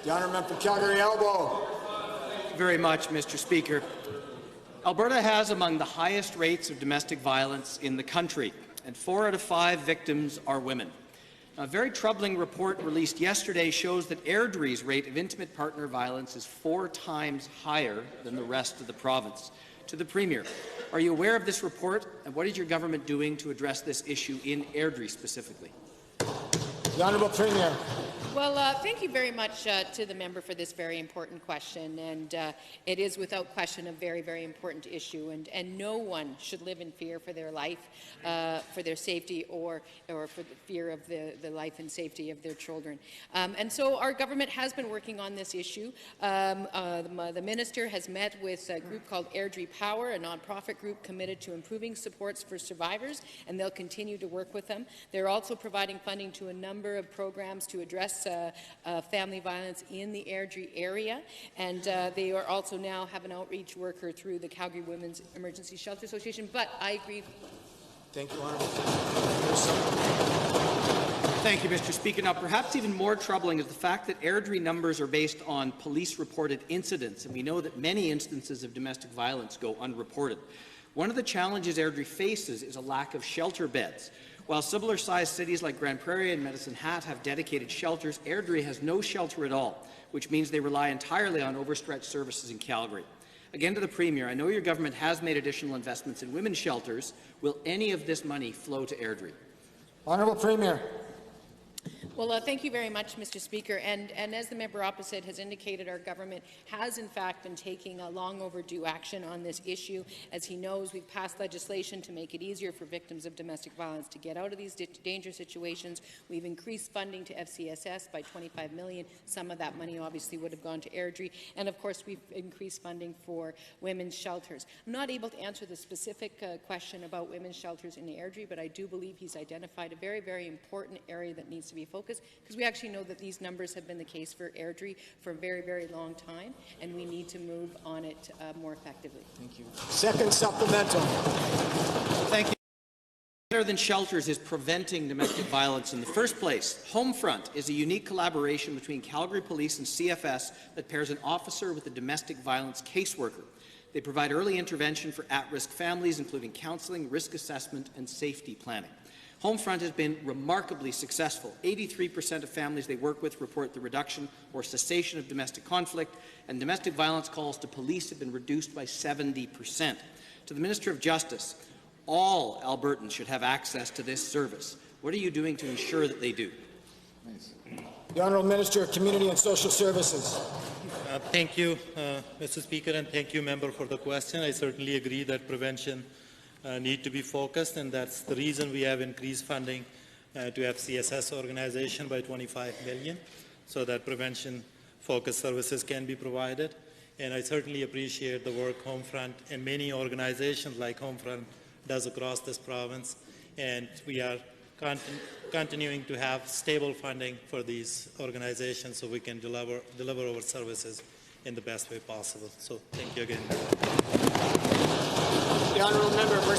The honourable member for Calgary Elbow. Very much, Mr. Speaker. Alberta has among the highest rates of domestic violence in the country, and 4 out of 5 victims are women. A very troubling report released yesterday shows that Airdrie's rate of intimate partner violence is 4 times higher than the rest of the province. To the Premier, are you aware of this report, and what is your government doing to address this issue in Airdrie specifically? The Honourable Premier. Well, thank you very much to the member for this very important question, and it is without question a very, very important issue, and no one should live in fear for their life, for their safety, or for the fear of the life and safety of their children. And so our government has been working on this issue. The minister has met with a group called Airdrie Power, a non-profit group committed to improving supports for survivors, and they'll continue to work with them. They're also providing funding to a number of programs to address family violence in the Airdrie area, and they are also now have an outreach worker through the Calgary Women's Emergency Shelter Association. But I agree. Thank you, Honourable. Thank you, Mr. Speaker. Now, perhaps even more troubling is the fact that Airdrie numbers are based on police-reported incidents, and we know that many instances of domestic violence go unreported. One of the challenges Airdrie faces is a lack of shelter beds. While similar-sized cities like Grand Prairie and Medicine Hat have dedicated shelters, Airdrie has no shelter at all, which means they rely entirely on overstretched services in Calgary. Again to the Premier, I know your government has made additional investments in women's shelters. Will any of this money flow to Airdrie? Honourable Premier. Well, thank you very much, Mr. Speaker. And as the member opposite has indicated, our government has in fact been taking a long overdue action on this issue. As he knows, we've passed legislation to make it easier for victims of domestic violence to get out of these dangerous situations. We've increased funding to FCSS by $25 million. Some of that money obviously would have gone to Airdrie. And of course, we've increased funding for women's shelters. I'm not able to answer the specific question about women's shelters in Airdrie, but I do believe he's identified a very, very important area that needs to be focused, because we actually know that these numbers have been the case for Airdrie for a very, very long time, and we need to move on it more effectively. Thank you. Second supplemental. Thank you. Better than shelters is preventing domestic violence in the first place. Homefront is a unique collaboration between Calgary Police and CFS that pairs an officer with a domestic violence caseworker. They provide early intervention for at-risk families, including counselling, risk assessment, and safety planning. Homefront has been remarkably successful. 83% of families they work with report the reduction or cessation of domestic conflict, and domestic violence calls to police have been reduced by 70%. To the Minister of Justice, all Albertans should have access to this service. What are you doing to ensure that they do? The Honourable Minister of Community and Social Services. Thank you, Mr. Speaker, and thank you, member, for the question. I certainly agree that prevention need to be focused, and that's the reason we have increased funding to FCSS organization by $25 million, so that prevention-focused services can be provided. And I certainly appreciate the work Homefront and many organizations like Homefront does across this province, and we are continuing to have stable funding for these organizations so we can deliver our services in the best way possible. So thank you again. The honourable member for